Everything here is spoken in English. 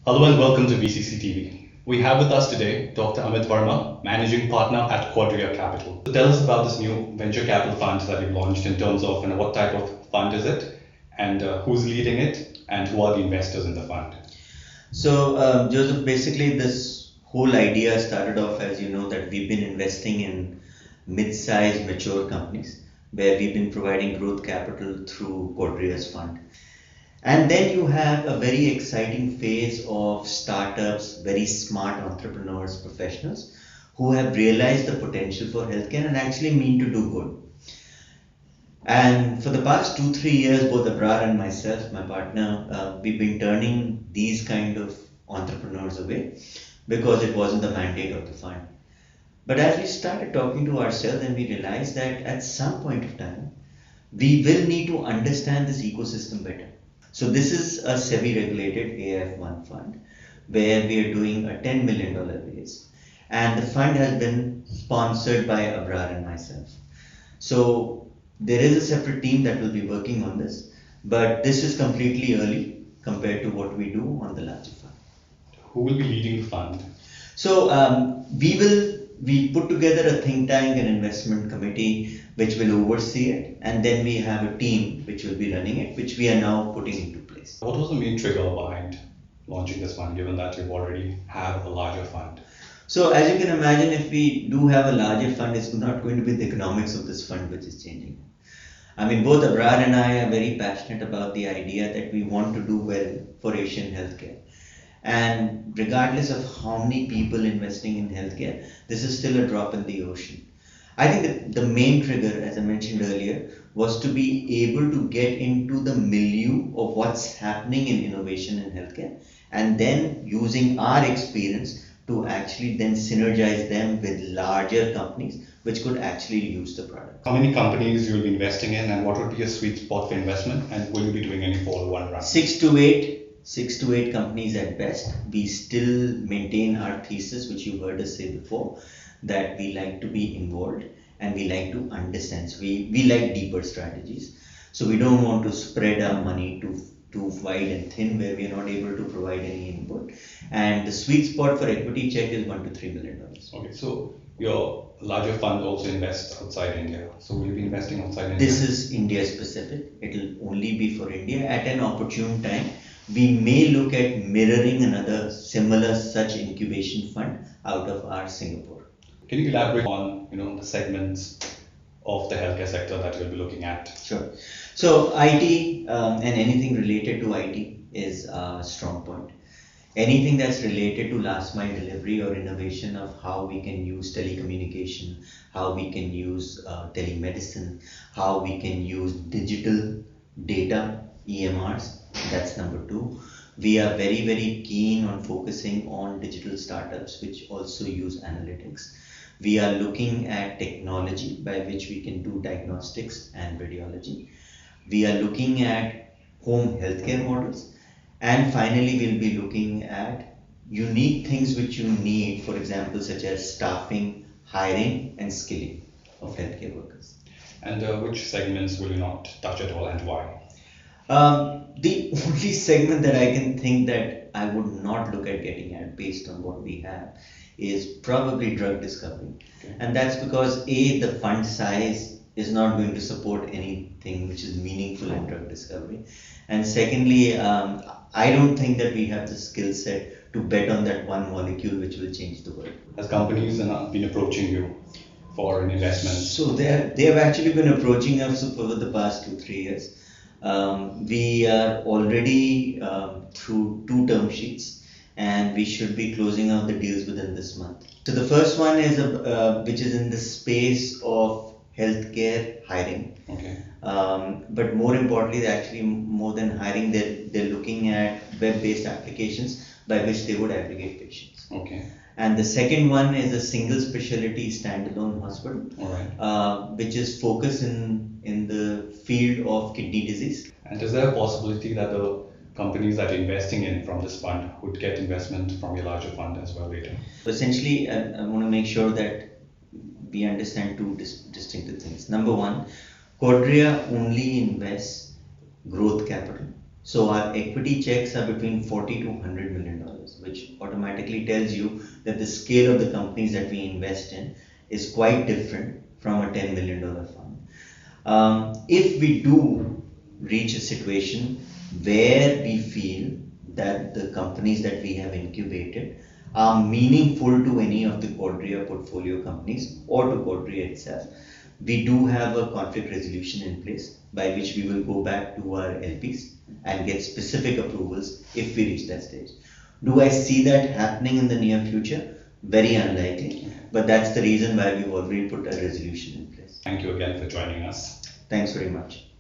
Hello and welcome to VCC TV. We have with us today Dr. Amit Varma, Managing Partner at Quadria Capital. So tell us about this new venture capital fund that you've launched in terms of what type of fund is it, and who's leading it, and who are the investors in the fund. So, Joseph, basically this whole idea started off, as you know, that we've been investing in mid-sized mature companies where we've been providing growth capital through Quadria's fund. And then you have a very exciting phase of startups, very smart entrepreneurs, professionals who have realized the potential for healthcare and actually mean to do good. And for the past 2-3 years, both Abrar and myself, my partner, we've been turning these kind of entrepreneurs away because it wasn't the mandate of the fund. But as we started talking to ourselves, and we realized that at some point of time, we will need to understand this ecosystem better. So this is a SEBI-regulated AIF1 fund where we are doing a $10 million raise. And the fund has been sponsored by Abrar and myself. So there is a separate team that will be working on this, but this is completely early compared to what we do on the larger fund. Who will be leading the fund? So we put together a think tank and investment committee which will oversee it, and then we have a team which will be running it, which we are now putting into place. What was the main trigger behind launching this fund, given that you already have a larger fund? So as you can imagine, if we do have a larger fund, it's not going to be the economics of this fund which is changing. I mean, both Abrar and I are very passionate about the idea that we want to do well for Asian healthcare. And regardless of how many people investing in healthcare, this is still a drop in the ocean. I think that the main trigger, as I mentioned earlier, was to be able to get into the milieu of what's happening in innovation in healthcare, and then using our experience to actually then synergize them with larger companies which could actually use the product. How many companies you'll be investing in, and what would be a sweet spot for investment, and will you be doing any follow-on rounds? 6 to 8 companies at best. We still maintain our thesis, which you heard us say before, that we like to be involved and we like to understand. So we like deeper strategies. So we don't want to spread our money too wide and thin where we are not able to provide any input. And the sweet spot for equity check is $1 to $3 million. Okay, so your larger fund also invests outside India. So will you be investing outside India? This is India specific. It will only be for India. At an opportune time, we may look at mirroring another similar such incubation fund out of our Singapore. Can you elaborate on the segments of the healthcare sector that you'll be looking at? Sure. So IT and anything related to IT is a strong point. Anything that's related to last mile delivery or innovation of how we can use telecommunication, how we can use telemedicine, how we can use digital data, EMRs, that's number 2. We are very, very keen on focusing on digital startups which also use analytics. We are looking at technology by which we can do diagnostics and radiology. We are looking at home healthcare models. And finally, we'll be looking at unique things which you need, for example, such as staffing, hiring, and skilling of healthcare workers. And which segments will you not touch at all, and why? The only segment that I can think that I would not look at getting at based on what we have is probably drug discovery. Okay. And that's because the fund size is not going to support anything which is meaningful in drug discovery. And secondly, I don't think that we have the skill set to bet on that one molecule which will change the world. Has companies been approaching you for an investment? So they have actually been approaching us over the past 2-3 years. We are already through 2 term sheets, and we should be closing out the deals within this month. So the first one is which is in the space of healthcare hiring. Okay. But more importantly, actually more than hiring, they're looking at web-based applications by which they would aggregate patients. Okay. And the second one is a single specialty standalone hospital, all right, which is focused in the field of kidney disease. And is there a possibility that the companies that you're investing in from this fund would get investment from your larger fund as well later? So essentially, I want to make sure that we understand 2 distinctive things. Number 1, Quadria only invests growth capital So our equity checks are between 40 to 100 million dollars, which automatically tells you that the scale of the companies that we invest in is quite different from a $10 million fund. If we do reach a situation where we feel that the companies that we have incubated are meaningful to any of the Quadria portfolio companies or to Quadria itself, we do have a conflict resolution in place by which we will go back to our LPs and get specific approvals if we reach that stage. Do I see that happening in the near future? Very unlikely, but that's the reason why we've already put a resolution in place. Thank you again for joining us. Thanks very much.